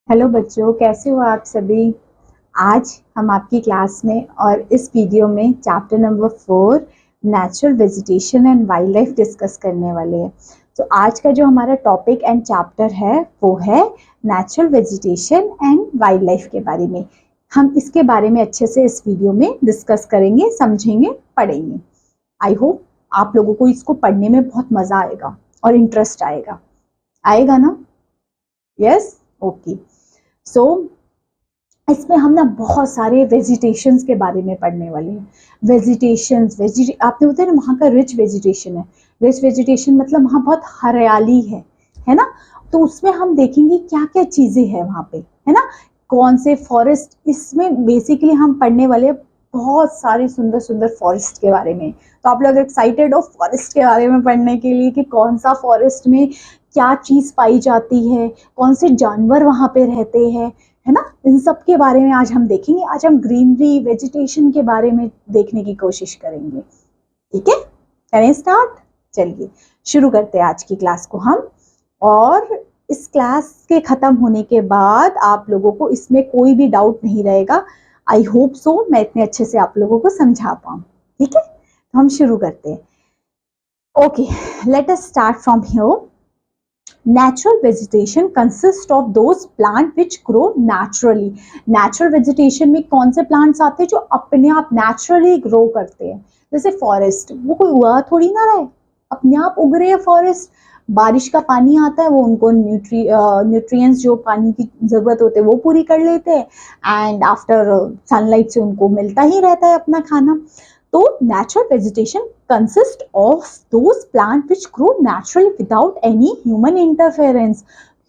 Hello बच्चों, कैसे हो आप सभी। आज हम आपकी क्लास में और इस वीडियो में chapter number 4 natural vegetation and wild life discuss करने वाले हैं। तो आज का जो हमारा टॉपिक एंड चैप्टर है वो है natural vegetation and wild life के बारे में। हम इसके बारे में अच्छे से इस वीडियो में डिस्कस करेंगे, समझेंगे, पढ़ेंगे। आई होप आप लोगों को इसको पढ़ने में बहुत मजा आएगा और इंटरेस्ट आएगा। आएगा ना? Yes, okay. सो इसमें हम ना बहुत सारे वेजिटेशंस के बारे में पढ़ने वाले हैं। आपने बताया ना, वहाँ का रिच वेजिटेशन है। रिच वेजिटेशन मतलब वहाँ बहुत हरियाली है ना। तो उसमें हम देखेंगे क्या क्या चीजें हैं वहाँ पे, है ना। कौन से फॉरेस्ट, इसमें बेसिकली हम पढ़ने वाले बहुत सारे सुंदर सुंदर फॉरेस्ट के बारे में। तो आप लोग एक्साइटेड हो फॉरेस्ट के बारे में पढ़ने के लिए कि कौन सा फॉरेस्ट में क्या चीज पाई जाती है, कौन से जानवर वहां पे रहते हैं, है ना। इन सब के बारे में आज हम देखेंगे। आज हम ग्रीनरी वेजिटेशन के बारे में देखने की कोशिश करेंगे। ठीक है, करें स्टार्ट। चलिए शुरू करते हैं आज की क्लास को हम। और इस क्लास के खत्म होने के बाद आप लोगों को इसमें कोई भी डाउट नहीं रहेगा। आई होप सो मैं इतने अच्छे से आप लोगों को समझा पाऊँ। ठीक है, तो हम शुरू करते हैं। Okay, let us start from here. Natural vegetation consists of those plant which grow naturally. Natural vegetation में कौन से plants आते हैं जो अपने आप naturally grow करते हैं। जैसे फॉरेस्ट, वो कोई उगा थोड़ी ना रहा है, अपने आप उग रहे हैं फॉरेस्ट। बारिश का पानी आता है, वो उनको न्यूट्रिएंट्स जो पानी की जरूरत होते हैं वो पूरी कर लेते हैं, एंड आफ्टर सनलाइट से उनको मिलता ही रहता है अपना खाना। तो natural vegetation consists of those plants which grow naturally without any human interference.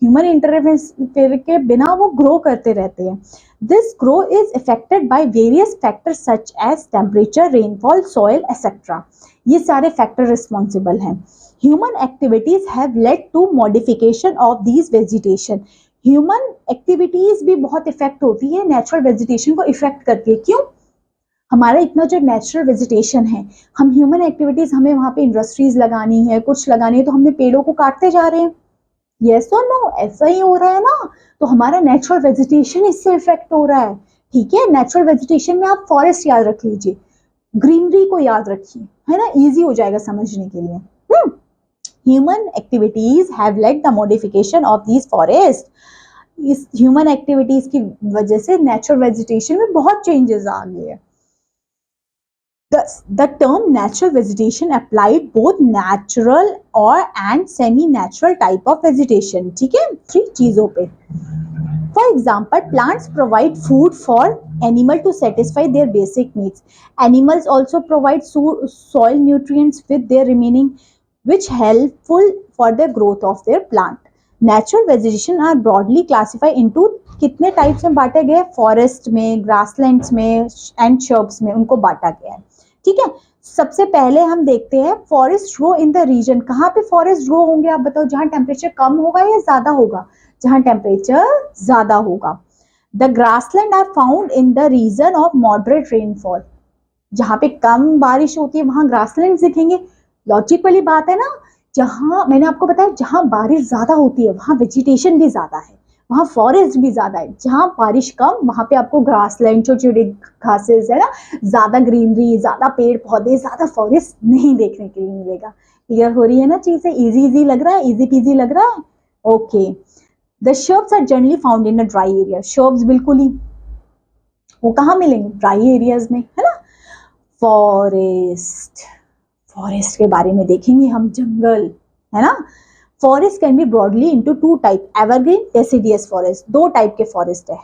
Human interference के बिना वो ग्रो करते रहते हैं। This grow is affected by various factors such as temperature, rainfall, soil etcetera. ये सारे फैक्टर रिस्पॉन्सिबल हैं। Human activities have led to modification of these vegetation. Human activities भी बहुत इफेक्ट होती है, नेचुरल वेजिटेशन को इफेक्ट करती है। क्यों? हमारा इतना जो नेचुरल वेजिटेशन है, हम ह्यूमन एक्टिविटीज, हमें वहां पे इंडस्ट्रीज लगानी है, कुछ लगानी है, तो हमने पेड़ों को काटते जा रहे हैं। यस और नो, ऐसा ही हो रहा है ना। तो हमारा नेचुरल वेजिटेशन इससे इफेक्ट हो रहा है। ठीक है, नेचुरल वेजिटेशन में आप फॉरेस्ट याद रख लीजिए, ग्रीनरी को याद रखिए, है ना, इजी हो जाएगा समझने के लिए। Human activities have lead the modification of these forest. इस ह्यूमन एक्टिविटीज की वजह से नेचुरल वेजिटेशन में बहुत चेंजेस आ गए हैं। The term natural vegetation applied both natural और and semi-natural type of vegetation. ठीक है, 3 चीजों पे। For example, plants provide food for animal to satisfy their basic needs. Animals also provide soil nutrients with their remaining, which helpful for the growth of their plant. Natural vegetation are broadly classified into कितने types में बांटे गए? Forest में, grasslands में and shrubs में उनको बांटा गया है। ठीक है, सबसे पहले हम देखते हैं forest grow in the region. कहाँ पे फॉरेस्ट ग्रो होंगे आप बताओ? जहां टेम्परेचर कम होगा या ज्यादा होगा? जहां टेम्परेचर ज्यादा होगा। The grassland are found in the region of moderate rainfall. जहां पे कम बारिश होती है वहां ग्रासलैंड दिखेंगे। लॉजिक वाली बात है ना। जहां मैंने आपको बताया, जहां बारिश ज्यादा होती है वहां वेजिटेशन भी ज्यादा है, वहां फॉरेस्ट भी ज्यादा है। जहां बारिश कम, वहां पे आपको ग्रासलैंड, छोटे छोटे घासेस, है ना, ज्यादा ग्रीनरी, ज्यादा पेड़ पौधे, ज्यादा फॉरेस्ट नहीं देखने के लिए मिलेगा। क्लियर हो रही है ना चीजें? इजी इजी लग रहा है, इजी पीजी लग रहा है। Okay, the shrubs are generally found in a dry area. Shrubs बिल्कुल ही वो कहाँ मिलेंगे? ड्राई एरियाज में, है ना। फॉरेस्ट, फॉरेस्ट के बारे में देखेंगे हम, जंगल, है ना। Forest can be broadly into 2 type, evergreen, deciduous forest. 2 type के फॉरेस्ट है,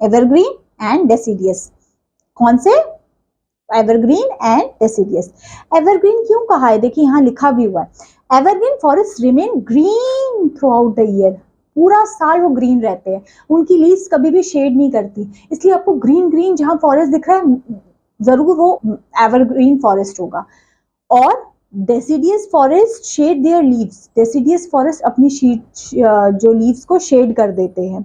एवरग्रीन एंड डेसिडियस। कौन से? Evergreen and deciduous. एवरग्रीन क्यों कहा है? देखिए यहाँ लिखा भी हुआ है, evergreen forest remain green through out the year. पूरा साल वो ग्रीन रहते हैं, उनकी लीव्स कभी भी शेड नहीं करती, इसलिए आपको ग्रीन ग्रीन जहां फॉरेस्ट दिख रहा है जरूर वो एवरग्रीन फॉरेस्ट होगा। और deciduous forest shade there leaves. Deciduous forest अपनी जो लीव्स को शेड कर देते हैं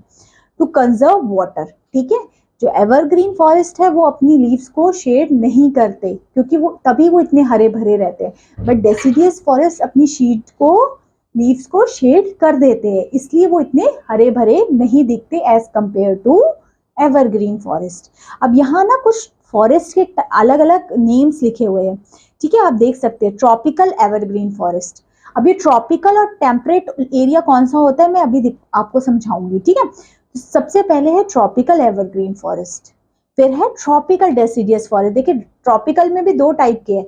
टू कंजर्व वाटर। ठीक है, जो एवरग्रीन फॉरेस्ट है वो अपनी लीव्स को शेड नहीं करते, क्योंकि वो तभी वो इतने हरे भरे रहते हैं। बट डेसिडियस फॉरेस्ट अपनी शीट को लीव्स को शेड कर देते हैं, इसलिए वो इतने हरे भरे नहीं दिखते as compare to evergreen forest. अब यहाँ ना कुछ फॉरेस्ट के अलग अलग नेम्स लिखे हुए हैं, ठीक है, आप देख सकते हैं। Tropical evergreen forest. अब ये ट्रॉपिकल और टेम्परेट एरिया कौन सा होता है मैं अभी आपको समझाऊंगी, ठीक है। तो सबसे पहले है ट्रॉपिकल एवरग्रीन फॉरेस्ट, फिर है ट्रॉपिकल डेसिडियस फॉरेस्ट। देखिए ट्रॉपिकल में भी दो टाइप के हैं।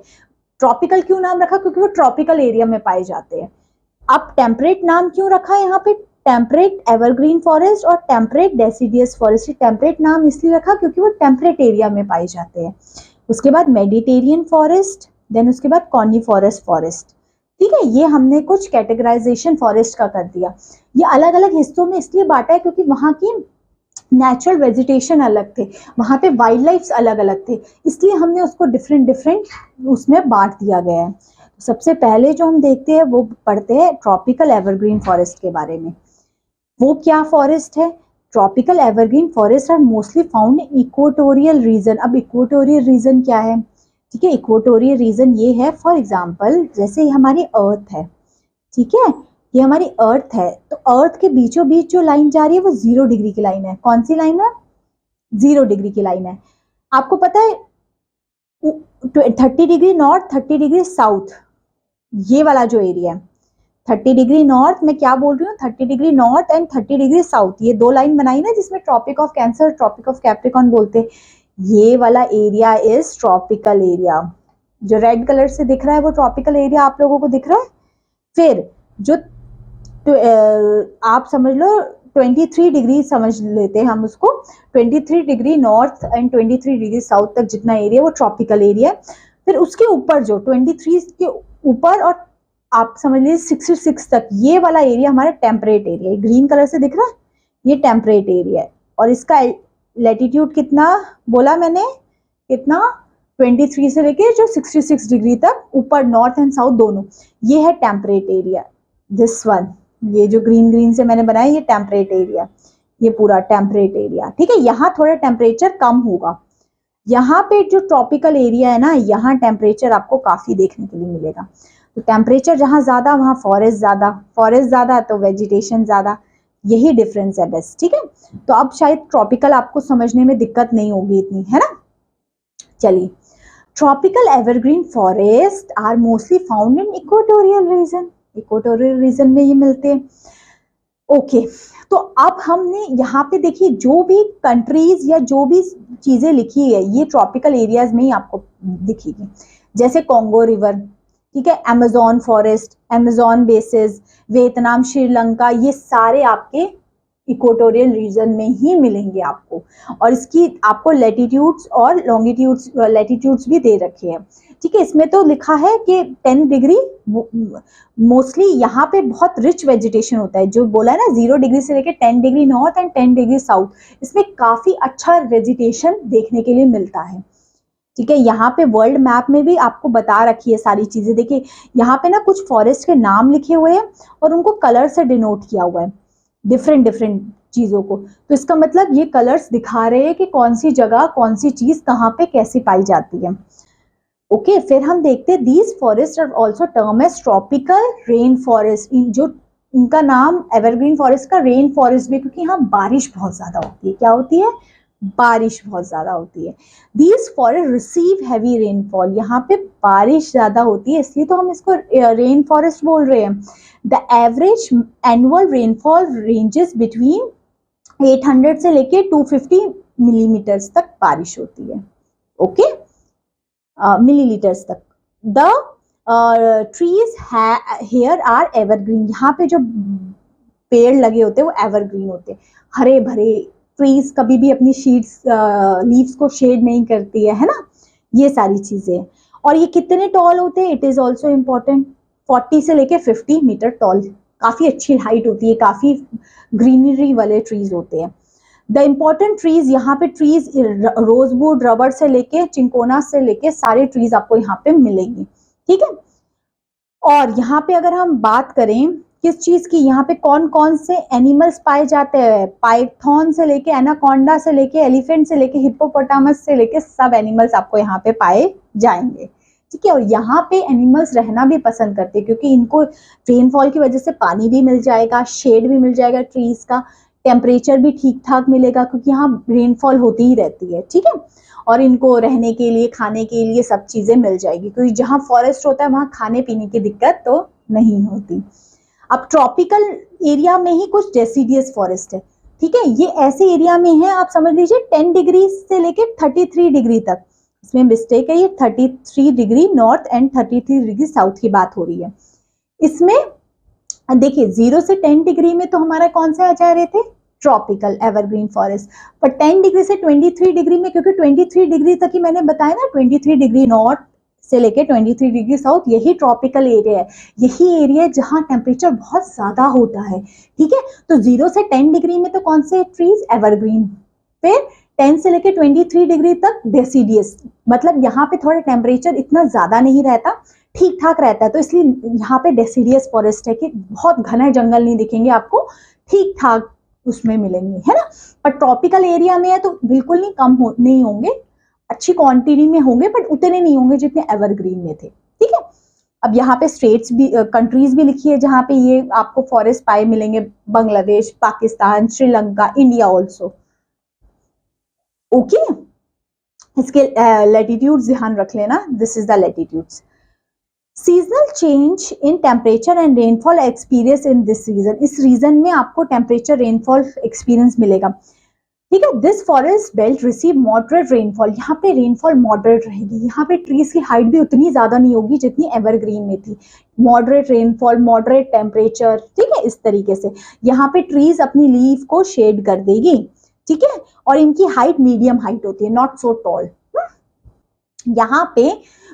ट्रॉपिकल क्यों नाम रखा, क्योंकि वो ट्रॉपिकल एरिया में पाए जाते हैं। अब टेम्परेट नाम क्यों रखा है यहाँ पे, टेम्परेट एवरग्रीन फॉरेस्ट और टेम्परेट डेसिडियस फॉरेस्ट। टेम्परेट नाम इसलिए रखा क्योंकि वो टेम्परेट एरिया में पाए जाते हैं। उसके बाद मेडिटेरियन फॉरेस्ट, देन उसके बाद कॉनिफॉरस फॉरेस्ट, ठीक है। ये हमने कुछ कैटेगराइजेशन फॉरेस्ट का कर दिया। ये अलग अलग हिस्सों में इसलिए बांटा है क्योंकि वहाँ की नेचुरल वेजिटेशन अलग थे, वहाँ पे वाइल्ड लाइफ अलग अलग थे, इसलिए हमने उसको डिफरेंट डिफरेंट उसमें बांट दिया गया है। सबसे पहले जो हम देखते हैं वो पढ़ते हैं ट्रॉपिकल एवरग्रीन फॉरेस्ट के बारे में। वो क्या फॉरेस्ट है, tropical evergreen forest are mostly found in equatorial region. अब इक्वेटोरियल रीजन क्या है, ठीक है। इक्वेटोरियल रीजन ये है, फॉर एग्जांपल जैसे हमारी अर्थ है, ठीक है, ये हमारी अर्थ है, तो अर्थ के बीचों बीच जो लाइन जा रही है वो 0 डिग्री की लाइन है। कौन सी लाइन है, 0 डिग्री की लाइन है। आपको पता है 30 डिग्री नॉर्थ 30 डिग्री साउथ, ये वाला जो एरिया है 30 डिग्री नॉर्थ, मैं क्या बोल रही हूँ, 30 degree north and 30 degree south, ये दो लाइन बनाई ना जिसमें tropic of cancer tropic of capricorn बोलते हैं। ये वाला एरिया इज ट्रॉपिकल एरिया। जो रेड कलर से दिख रहा है वो ट्रॉपिकल एरिया आप लोगों को दिख रहा है। फिर जो तो आप समझ लो 23 डिग्री समझ लेते हैं हम उसको, 23 degree north and 23 degree south तक जितना एरिया वो ट्रॉपिकल एरिया है। फिर उसके ऊपर जो 23 के ऊपर और आप समझ लीजिए 66 तक, ये वाला एरिया हमारा टेम्परेट एरिया है। ग्रीन कलर से दिख रहा है, ये टेम्परेट एरिया है। और इसका लैटिट्यूड कितना बोला मैंने, कितना, 23 से लेके जो 66 डिग्री तक ऊपर, नॉर्थ एंड साउथ दोनों, ये है टेम्परेट एरिया। दिस वन, ये जो ग्रीन ग्रीन से मैंने बनाया ये टेम्परेट एरिया, ये पूरा टेम्परेट एरिया, ठीक है। यहाँ थोड़ा टेम्परेचर कम होगा। यहाँ पे जो ट्रॉपिकल एरिया है ना, यहाँ टेम्परेचर आपको काफी देखने के लिए मिलेगा। तो टेम्परेचर जहाँ ज्यादा वहाँ फॉरेस्ट ज्यादा, फॉरेस्ट ज्यादा तो वेजिटेशन ज्यादा, यही डिफरेंस है बस, ठीक है। तो अब शायद ट्रॉपिकल आपको समझने में दिक्कत नहीं होगी इतनी, है ना। चलिए, tropical evergreen forest are mostly found in equatorial region, equatorial region में ये मिलते हैं। ओके, तो अब हमने यहाँ पे देखिए जो भी कंट्रीज या जो भी चीजें लिखी है ये ट्रॉपिकल एरियाज में ही आपको दिखेगी। जैसे कॉन्गो रिवर, ठीक है, Amazon forest, Amazon basis, Vietnam, Sri Lanka, ये सारे आपके इक्वेटोरियल रीजन में ही मिलेंगे आपको। और इसकी आपको लैटिट्यूड्स और लॉन्गिट्यूड्स, लैटिट्यूड्स भी दे रखे हैं, ठीक है। इसमें तो लिखा है कि 10 डिग्री मोस्टली यहाँ पे बहुत रिच वेजिटेशन होता है, जो बोला है ना 0 डिग्री से लेकर 10 degree north and 10 degree south, इसमें काफी अच्छा वेजिटेशन देखने के लिए मिलता है, ठीक है। यहाँ पे वर्ल्ड मैप में भी आपको बता रखी है सारी चीजें। देखिए यहाँ पे ना कुछ फॉरेस्ट के नाम लिखे हुए हैं और उनको कलर से डिनोट किया हुआ है डिफरेंट डिफरेंट चीजों को। तो इसका मतलब ये कलर्स दिखा रहे हैं कि कौन सी जगह कौन सी चीज कहाँ पे कैसी पाई जाती है। ओके, फिर हम देखते हैं these forest are also term as tropical rain forest. जो इनका नाम एवरग्रीन फॉरेस्ट का रेन फॉरेस्ट भी, क्योंकि यहाँ बारिश बहुत ज्यादा होती है। क्या होती है, बारिश बहुत ज्यादा होती है। These forest receive heavy rainfall, यहाँ पे बारिश ज्यादा होती है इसलिए तो हम इसको रेन फॉरेस्ट बोल रहे हैं। The average annual rainfall ranges between 800 से लेके 250 मिलीमीटर्स तक बारिश होती है। ओके, मिलीलीटर्स तक। The trees here are evergreen, यहाँ पे जो पेड़ लगे होते हैं वो एवरग्रीन होते हैं, हरे भरे। ट्रीज कभी भी अपनी शीट्स लीव्स को शेड नहीं करती है ना, ये सारी चीजें। और ये कितने टॉल होते हैं, इट इज ऑल्सो इम्पोर्टेंट, 40 से लेके 50 मीटर टॉल, काफी अच्छी हाइट होती है, काफी ग्रीनरी वाले ट्रीज होते हैं। द इम्पोर्टेंट ट्रीज, यहाँ पे ट्रीज रोजवुड, रबर से लेके चिंकोना से लेके सारे ट्रीज आपको यहाँ पे मिलेंगे, ठीक है। और यहाँ पे अगर हम बात करें किस चीज की, यहाँ पे कौन कौन से एनिमल्स पाए जाते हैं, पाइथन से लेके एनाकोंडा से लेके एलिफेंट से लेके हिप्पोपोटामस से लेके सब एनिमल्स आपको यहाँ पे पाए जाएंगे, ठीक है। और यहाँ पे एनिमल्स रहना भी पसंद करते हैं क्योंकि इनको रेनफॉल की वजह से पानी भी मिल जाएगा, शेड भी मिल जाएगा ट्रीज का, टेम्परेचर भी ठीक ठाक मिलेगा क्योंकि यहाँ रेनफॉल होती ही रहती है, ठीक है। और इनको रहने के लिए, खाने के लिए सब चीजें मिल जाएगी क्योंकि जहाँ फॉरेस्ट होता है वहाँ खाने पीने की दिक्कत तो नहीं होती। अब ट्रॉपिकल एरिया में ही कुछ डेसिडियस फॉरेस्ट है, ठीक है। ये ऐसे एरिया में है, आप समझ लीजिए 10 डिग्री से लेके 33 डिग्री तक, इसमें मिस्टेक है, ये 33 degree north and 33 degree south की बात हो रही है। इसमें देखिए 0 से 10 डिग्री में तो हमारा कौन सा आ जा रहे थे, ट्रॉपिकल एवरग्रीन फॉरेस्ट। पर 10 डिग्री से 23 डिग्री में, क्योंकि 23 डिग्री तक ही मैंने बताया ना, 23 डिग्री नॉर्थ से लेके 23 डिग्री साउथ, यही ट्रॉपिकल एरिया है। यही एरिया जहां टेम्परेचर बहुत ज्यादा होता है, ठीक है। तो 0 से 10 डिग्री में तो कौन से ट्रीज, एवरग्रीन। फिर 10 से लेके 23 डिग्री तक डेसिडियस, मतलब यहाँ पे थोड़ा टेम्परेचर इतना ज्यादा नहीं रहता, ठीक ठाक रहता है, तो इसलिए यहाँ पे डेसिडियस फॉरेस्ट है कि बहुत घना जंगल नहीं दिखेंगे आपको, ठीक ठाक उसमें मिलेंगे, है ना। पर ट्रॉपिकल एरिया में है तो बिल्कुल नहीं, नहीं होंगे, अच्छी क्वांटिटी में होंगे, बट उतने नहीं होंगे जितने एवरग्रीन में थे, ठीक है। अब यहाँ पे स्टेट्स भी, कंट्रीज भी लिखी है जहाँ पे ये आपको फॉरेस्ट पाए मिलेंगे, Bangladesh, Pakistan, Sri Lanka, India also, okay. इसके लैटिट्यूड्स ध्यान रख लेना, this is the latitudes. Seasonal change in temperature and rainfall experience in this region, इस रीजन में आपको टेम्परेचर रेनफॉल एक्सपीरियंस मिलेगा, ठीक है। This forest belt receive moderate rainfall, यहाँ पे रेनफॉल मॉडरेट रहेगी, यहाँ पे ट्रीज की हाइट भी उतनी ज्यादा नहीं होगी जितनी एवरग्रीन में थी। मॉडरेट रेनफॉल, मॉडरेट टेम्परेचर, ठीक है, इस तरीके से यहाँ पे ट्रीज अपनी लीफ को शेड कर देगी, ठीक है। और इनकी हाइट मीडियम हाइट होती है, नॉट सो टॉल। यहाँ पे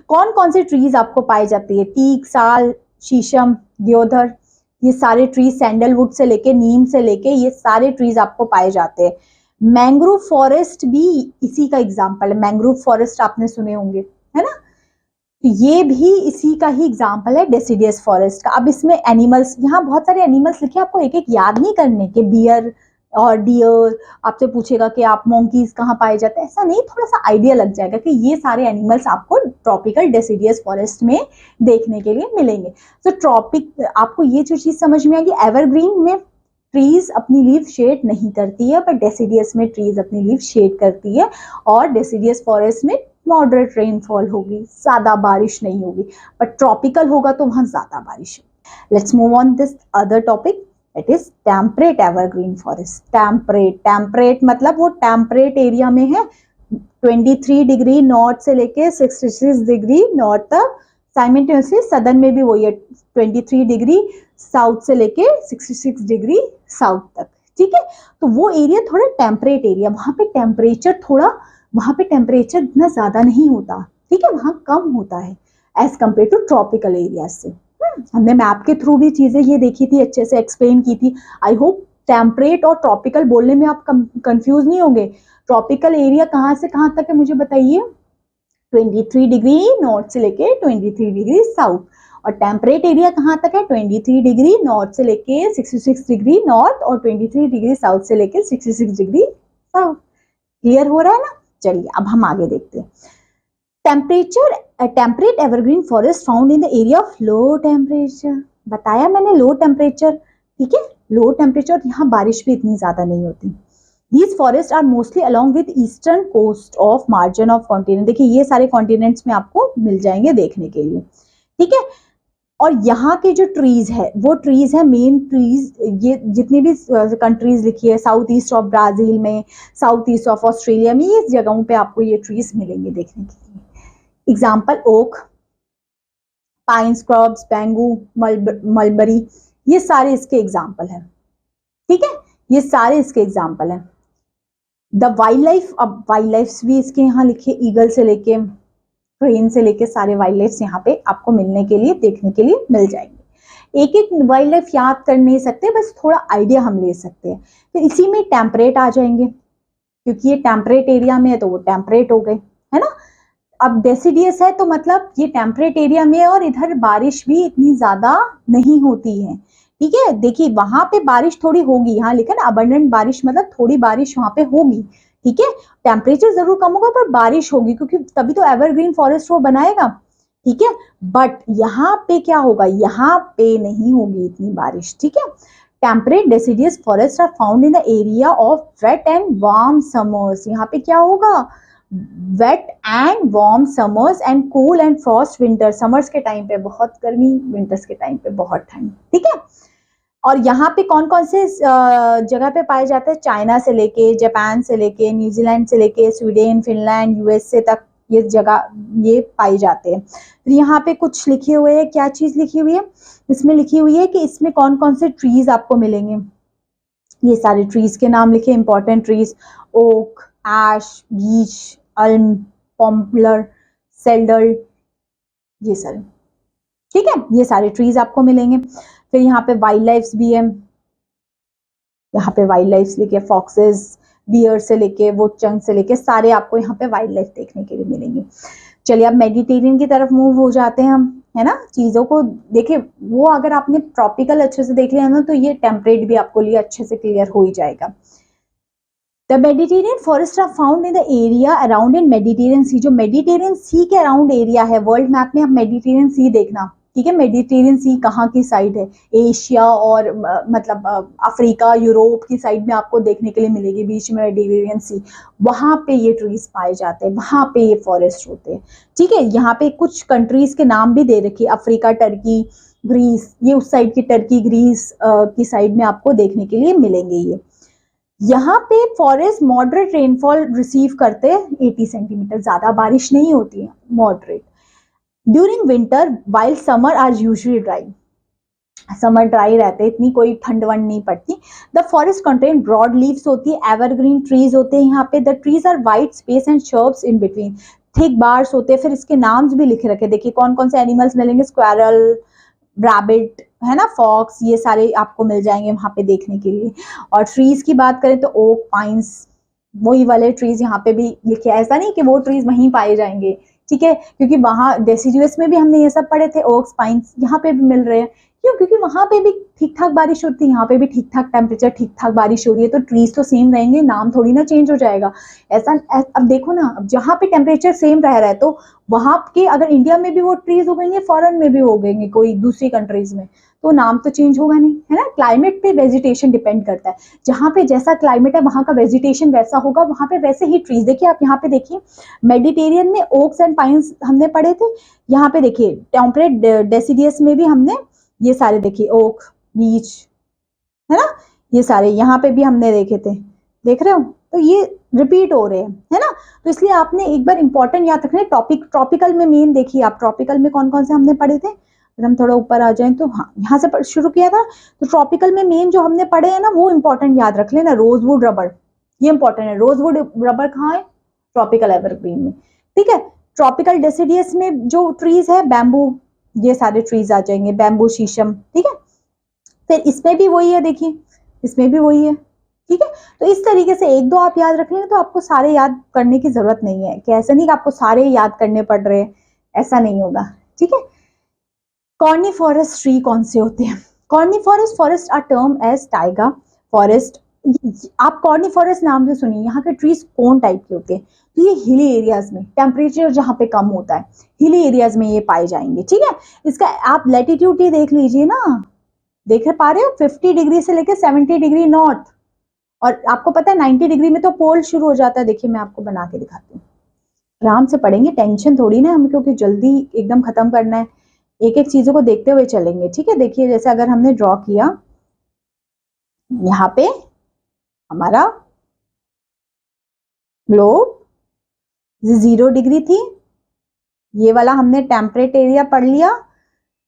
कौन कौन से ट्रीज आपको पाए जाती है, टीक, साल, शीशम, देवदार, ये सारे ट्रीज, सैंडलवुड से लेके, नीम से लेके, ये सारे ट्रीज आपको पाए जाते हैं। मैंग्रोव फॉरेस्ट भी इसी का एग्जाम्पल है, मैंग्रोव फॉरेस्ट आपने सुने होंगे, है ना। तो ये भी इसी का ही एग्जाम्पल है डेसिडियस फॉरेस्ट का। अब इसमें एनिमल्स, यहाँ बहुत सारे एनिमल्स लिखे, आपको एक एक याद नहीं करने के, बियर और डियर, आपसे पूछेगा कि आप मोंकीज कहाँ पाए जाते हैं, ऐसा नहीं, थोड़ा सा आइडिया लग जाएगा कि ये सारे एनिमल्स आपको ट्रॉपिकल डेसिडियस फॉरेस्ट में देखने के लिए मिलेंगे। तो ट्रॉपिक, आपको ये जो चीज समझ में आएगी, एवरग्रीन में ट्रीज अपनी लीव शेड नहीं करती है, पर डेसिडियस में ट्रीज अपनी लीव शेड करती है, और डेसिडियस फॉरेस्ट में मॉडरेट रेनफॉल होगी, ज्यादा बारिश नहीं होगी, पर ट्रॉपिकल होगा तो वहां ज्यादा बारिश होगी। Let's move on this other topic, it is temperate evergreen forest. Temperate मतलब वो टेम्परेट एरिया में है, 23 डिग्री नॉर्थ से लेके 66 डिग्री नॉर्थ तक, साइमल्टेनियसली सदर्न में भी वही है, 23 डिग्री साउथ से लेके 66 डिग्री साउथ तक, ठीक है। तो वो एरिया थोड़ा टेम्परेट एरिया, वहां पे टेम्परेचर इतना ज्यादा नहीं होता, ठीक है, वहां कम होता है as compare to tropical area से। हमने मैप के थ्रू भी चीजें ये देखी थी, अच्छे से एक्सप्लेन की थी। आई होप टेम्परेट और ट्रॉपिकल बोलने में आप कंफ्यूज नहीं होंगे। ट्रॉपिकल एरिया कहाँ से कहाँ तक है मुझे बताइए, 23 डिग्री नॉर्थ से लेके 23 डिग्री साउथ, और टेम्परेट एरिया कहाँ तक है, 23 डिग्री नॉर्थ से लेके 66 डिग्री नॉर्थ, और 23 डिग्री साउथ से लेके 66 डिग्री साउथ। क्लियर हो रहा है ना। चलिए अब हम आगे देखते हैं। Temperate evergreen forest found in the area of low temperature, बताया मैंने लो टेम्परेचर, ठीक है, लो टेम्परेचर, यहाँ बारिश भी इतनी ज्यादा नहीं होती। These forests are mostly along with eastern coast of margin of continent, देखिए ये सारे कॉन्टिनेंट्स में आपको मिल जाएंगे देखने के लिए, ठीक है। और यहाँ के जो ट्रीज है वो ट्रीज है मेन ट्रीज, ये जितनी भी कंट्रीज लिखी है, साउथ ईस्ट ऑफ ब्राजील में, साउथ ईस्ट ऑफ ऑस्ट्रेलिया में, ये जगहों पे आपको ये ट्रीज मिलेंगे देखने के लिए। एग्जाम्पल ओक, पाइन स्क्रब्स, बैंगू, मलबरी, ये सारे इसके एग्जाम्पल हैं, ठीक है, ये सारे इसके एग्जाम्पल हैं। द वाइल्ड लाइफ, अब वाइल्ड लाइफ भी इसके यहाँ लिखे, ईगल से लेके क्रेन से लेके सारे वाइल्ड लाइफ यहाँ पे आपको मिलने के लिए, देखने के लिए मिल जाएंगे। एक एक वाइल्ड लाइफ याद कर नहीं सकते, बस थोड़ा आइडिया हम ले सकते हैं। तो इसी में टेम्परेट आ जाएंगे, क्योंकि ये टेम्परेट एरिया में है तो वो टेम्परेट हो गए, है ना। अब डेसिडियस है तो मतलब ये टेम्परेट एरिया में है, और इधर बारिश भी इतनी ज्यादा नहीं होती है, ठीक है। देखिए वहां पे बारिश थोड़ी होगी, यहाँ लिखा ना अबंडेंट बारिश, मतलब थोड़ी बारिश वहां पे होगी, ठीक है। टेम्परेचर जरूर कम होगा पर बारिश होगी, क्योंकि तभी तो एवरग्रीन फॉरेस्ट वो बनाएगा, ठीक है। बट यहाँ पे क्या होगा, यहाँ पे नहीं होगी इतनी बारिश, ठीक है। Temperate deciduous forest are found in the area of wet and warm summers. यहाँ पे क्या होगा, wet and warm summers and cool and frost winter. Summers के टाइम पे बहुत गर्मी, विंटर्स के टाइम पे बहुत ठंड, ठीक है। और यहाँ पे कौन कौन से जगह पे पाए जाते हैं, चाइना से लेके, जापान से लेके, न्यूजीलैंड से लेके, स्वीडन, फिनलैंड, यूएसए तक ये जगह ये पाए जाते हैं। तो यहाँ पे कुछ लिखे हुए हैं, क्या चीज लिखी हुई है, इसमें लिखी हुई है कि इसमें कौन कौन से ट्रीज आपको मिलेंगे। ये सारे ट्रीज के नाम लिखे, इंपॉर्टेंट ट्रीज, ओक, एश, बीच, अल्म, पॉपुलर, सेल्डर, ये सारे, ठीक है। ये सारे ट्रीज आपको मिलेंगे। फिर यहाँ पे वाइल्ड लाइफ भी है, यहाँ पे वाइल्ड लाइफ लेके फॉक्सेस, बियर से लेके वुडचंक से लेके सारे आपको यहाँ पे वाइल्ड लाइफ देखने के लिए मिलेंगे। चलिए अब मेडिटेरियन की तरफ मूव हो जाते हैं हम, है ना। चीजों को देखिए, वो अगर आपने ट्रॉपिकल अच्छे से देख लिया ना तो ये टेम्परेट भी आपको लिए अच्छे से क्लियर हो ही जाएगा। The Mediterranean forest are found in the area around in Mediterranean sea. जो मेडिटेरियन सी के अराउंड एरिया है, वर्ल्ड मैप में आप मेडिटेरियन सी देखना, ठीक है। मेडिटेरियन सी कहाँ की साइड है, एशिया और मतलब अफ्रीका, यूरोप की साइड में आपको देखने के लिए मिलेगी, बीच में मेडिटेरियन सी। वहां पे ये ट्रीज पाए जाते हैं, वहां पे ये फॉरेस्ट होते हैं, ठीक है। यहाँ पे कुछ कंट्रीज के नाम भी दे रखी है, अफ्रीका, टर्की, ग्रीस, ये उस साइड की टर्की, ग्रीस की साइड में आपको देखने के लिए मिलेंगे ये। यहाँ पे फॉरेस्ट मॉडरेट रेनफॉल रिसीव करते हैं, 80 सेंटीमीटर, ज्यादा बारिश नहीं होती है, moderate. During winter while summer are usually dry, summer dry रहते हैं, इतनी कोई ठंड वंड नहीं पड़ती। The forest contain broad leaves होती है, एवरग्रीन ट्रीज होते हैं यहाँ पे। The trees are wide space and shrubs in between, thick bars होते हैं। फिर इसके नाम्स भी लिखे रखे, देखिए कौन कौन से एनिमल्स मिलेंगे, स्क्वायरल, रैबिट, है ना, फॉक्स, ये सारे आपको मिल जाएंगे वहां पे देखने के लिए। और ट्रीज की बात करें तो ओक, पाइन्स, वही वाले ट्रीज यहाँ पे भी लिखे, ऐसा नहीं कि वो ट्रीज वहीं पाए जाएंगे, ठीक है, क्योंकि वहां डेसिडुअस में भी हमने ये सब पढ़े थे, ओक्स, पाइन्स यहाँ पे भी मिल रहे हैं। क्यों, क्योंकि वहां पे भी ठीक ठाक बारिश होती है, यहाँ पे भी ठीक ठाक टेम्परेचर, ठीक ठाक बारिश हो रही है, तो ट्रीज तो सेम रहेंगे, नाम थोड़ी ना चेंज हो जाएगा। ऐसा अब देखो ना, अब जहाँ पे टेम्परेचर सेम रह रहा है तो वहां के अगर इंडिया में भी वो ट्रीज उगेंगे, फॉरेन में भी उगेंगे, कोई दूसरी कंट्रीज में, तो नाम तो चेंज होगा नहीं, है ना। क्लाइमेट पे वेजिटेशन डिपेंड करता है, जहाँ पे जैसा क्लाइमेट है वहां का वेजिटेशन वैसा होगा, वहां पे वैसे ही ट्रीज। देखिए आप यहाँ पे देखिए, मेडिटेरियन में ओक्स एंड पाइन्स हमने पढ़े थे, यहाँ पे देखिए टेम्परेट डेसिडियस में भी हमने ये सारे देखिए, ओक, बीच, है ना, ये सारे यहाँ पे भी हमने देखे थे, देख रहे हो, तो ये रिपीट हो रहे हैं, है ना। तो इसलिए आपने एक बार इंपॉर्टेंट याद रखना है, टॉपिक ट्रॉपिकल में मेन देखिए आप, ट्रॉपिकल में कौन कौन से हमने पढ़े थे, अगर हम थोड़ा ऊपर आ जाएं तो, हाँ यहाँ से शुरू किया था, तो ट्रॉपिकल में मेन जो हमने पढ़े हैं ना वो इंपॉर्टेंट याद रख लेना। रोजवुड रबर, ये इंपॉर्टेंट है, रोजवुड रबर कहाँ है, ट्रॉपिकल एवरग्रीन में, ठीक है। ट्रॉपिकल डेसिडियस में जो ट्रीज है, बैम्बू, ये सारे ट्रीज आ जाएंगे, बैम्बू, शीशम, ठीक है। फिर इसमें भी वही है, देखिए इसमें भी वही है, ठीक है। तो इस तरीके से एक दो आप याद रख लेंगे तो आपको सारे याद करने की जरूरत नहीं है, कि ऐसा नहीं कि आपको सारे याद करने पड़ रहे हैं, ऐसा नहीं होगा, ठीक है। कॉर्निफोरस ट्री कौन से होते हैं, coniferous forest are term as taiga forest. आप कॉर्निफोरस नाम से सुनिए, यहाँ के ट्रीज कौन टाइप के होते हैं, तो ये हिली एरियाज में, टेम्परेचर जहाँ पे कम होता है, हिली एरियाज में ये पाए जाएंगे, ठीक है। इसका आप लैटिट्यूड देख लीजिए ना, देख पा रहे हो, 50 डिग्री से लेकर 70 डिग्री नॉर्थ, और आपको पता है 90 डिग्री में तो पोल शुरू हो जाता है। देखिए मैं आपको बना के दिखाती हूँ, आराम से पढ़ेंगे, टेंशन थोड़ी ना हम, क्योंकि जल्दी एकदम खत्म करना है, एक एक चीजों को देखते हुए चलेंगे, ठीक है। देखिए जैसे अगर हमने ड्रॉ किया, यहाँ पे हमारा ग्लोब 0 डिग्री थी, ये वाला हमने टेम्परेट एरिया पढ़ लिया,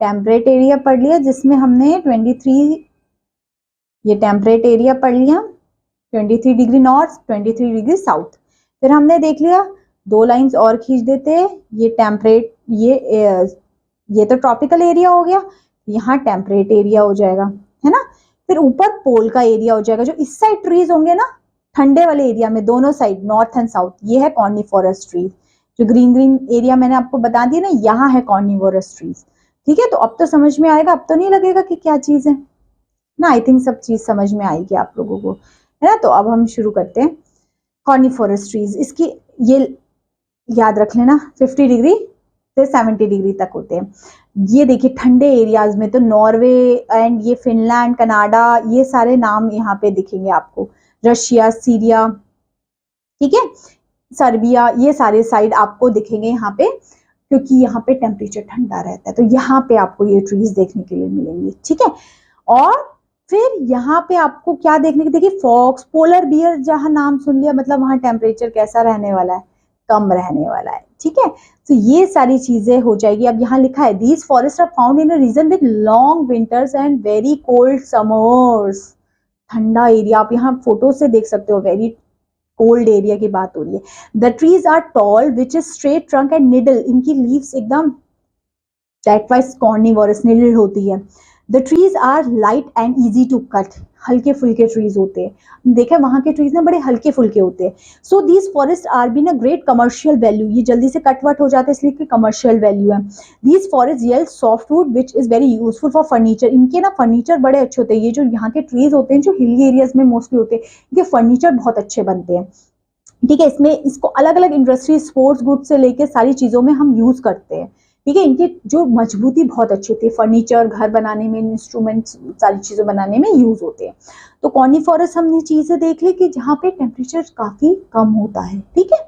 टेम्परेट एरिया पढ़ लिया जिसमें हमने 23, ये टेम्परेट एरिया पढ़ लिया, 23 डिग्री नॉर्थ, 23 डिग्री साउथ। फिर हमने देख लिया, दो लाइंस और खींच देते, ये टेम्परेट, ये तो ट्रॉपिकल एरिया हो गया, यहाँ टेम्परेट एरिया हो जाएगा, है ना। फिर ऊपर पोल का एरिया हो जाएगा, जो इस साइड ट्रीज होंगे ना, ठंडे वाले एरिया में, दोनों साइड नॉर्थ एंड साउथ, ये है कॉर्निफोरस ट्रीज। जो ग्रीन ग्रीन एरिया मैंने आपको बता दिया ना, यहाँ है कॉर्निफोरस ट्रीज, ठीक है। तो अब तो समझ में आएगा, अब तो नहीं लगेगा कि क्या चीज है ना, आई थिंक सब चीज समझ में आएगी आप लोगों को, है ना। तो अब हम शुरू करते हैं, कॉर्निफोरस ट्रीज, इसकी ये याद रख लेना, 50 डिग्री से 70 डिग्री तक होते हैं। ये देखिए ठंडे एरियाज में तो नॉर्वे एंड ये फिनलैंड, कनाडा, ये सारे नाम यहाँ पे दिखेंगे आपको, रशिया, सीरिया, ठीक है, सर्बिया, ये सारे साइड आपको दिखेंगे यहाँ पे, क्योंकि यहाँ पे टेम्परेचर ठंडा रहता है, तो यहाँ पे आपको ये ट्रीज देखने के लिए मिलेंगे, ठीक है। और फिर यहाँ पे आपको क्या देखने के, देखिए फॉक्स, पोलर बियर, जहाँ नाम सुन लिया मतलब वहां टेम्परेचर कैसा रहने वाला है, कम रहने वाला है, ठीक है। तो ये सारी चीजें हो जाएगी। अब यहाँ लिखा है these forest are found in a region with long winters and very cold summers. ठंडा एरिया आप यहाँ फोटो से देख सकते हो, वेरी कोल्ड एरिया की बात हो रही है। The trees are tall which is straight trunk and needle, इनकी लीव्स एकदम दैट वाइज कॉर्निवोरस निडल होती है। The trees are light and easy to cut, हल्के फुल्के ट्रीज होते हैं, देखा वहां के ट्रीज ना बड़े हल्के फुल्के होते हैं। So these forest are been a great commercial value, ये जल्दी से कट वट हो जाते हैं इसलिए कि कमर्शियल वैल्यू है। These forest yield soft wood which is very useful for furniture, इनके ना फर्नीचर बड़े अच्छे होते हैं। ये जो यहाँ के ट्रीज होते हैं जो हिली एरियाज में मोस्टली होते हैं, इनके फर्नीचर बहुत अच्छे बनते हैं, ठीक है। इसमें इसको अलग अलग इंडस्ट्री, स्पोर्ट्स गुड्स से लेके सारी चीजों में हम यूज करते हैं, ठीक है। इनकी जो मजबूती बहुत अच्छी होती है, फर्नीचर, घर बनाने में, इंस्ट्रूमेंट्स, सारी चीजें बनाने में यूज होते हैं। तो कॉनिफोरस हमने चीजें देख ली कि जहाँ पे टेम्परेचर काफी कम होता है, ठीक है।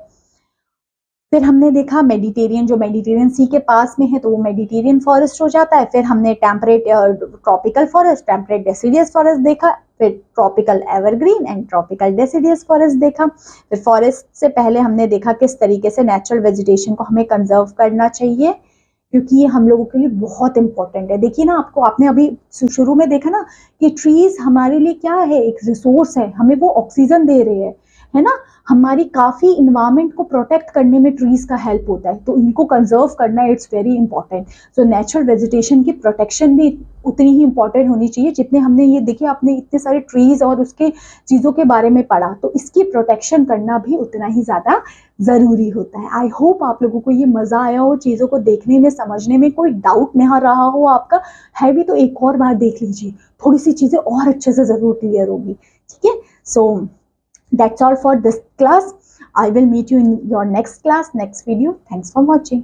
फिर हमने देखा मेडिटेरियन, जो मेडिटेरियन सी के पास में है तो वो मेडिटेरियन फॉरेस्ट हो जाता है। फिर हमने temperate tropical forest, temperate deciduous forest देखा, फिर tropical evergreen and tropical deciduous forest देखा। फिर फॉरेस्ट से पहले हमने देखा किस तरीके से नेचुरल वेजिटेशन को हमें कंजर्व करना चाहिए, क्योंकि ये हम लोगों के लिए बहुत इंपॉर्टेंट है। देखिए ना, आपको आपने अभी शुरू में देखा ना कि ट्रीज हमारे लिए क्या है, एक रिसोर्स है, हमें वो ऑक्सीजन दे रहे हैं, है ना। हमारी काफी इन्वायरमेंट को प्रोटेक्ट करने में ट्रीज का हेल्प होता है, तो इनको कंजर्व करना it's very important. So natural vegetation की प्रोटेक्शन भी उतनी ही इंपॉर्टेंट होनी चाहिए जितने हमने ये देखिए, आपने इतने सारे ट्रीज और उसके चीजों के बारे में पढ़ा, तो इसकी प्रोटेक्शन करना भी उतना ही ज्यादा जरूरी होता है। आई होप आप लोगों को ये मजा आया हो, चीजों को देखने में, समझने में कोई डाउट नहीं आ रहा हो आपका, है भी तो एक और बार देख लीजिए, थोड़ी सी चीजें और अच्छे से जरूर क्लियर होगी, ठीक है। सो that's all for this class. I will meet you in your next class, next video. Thanks for watching.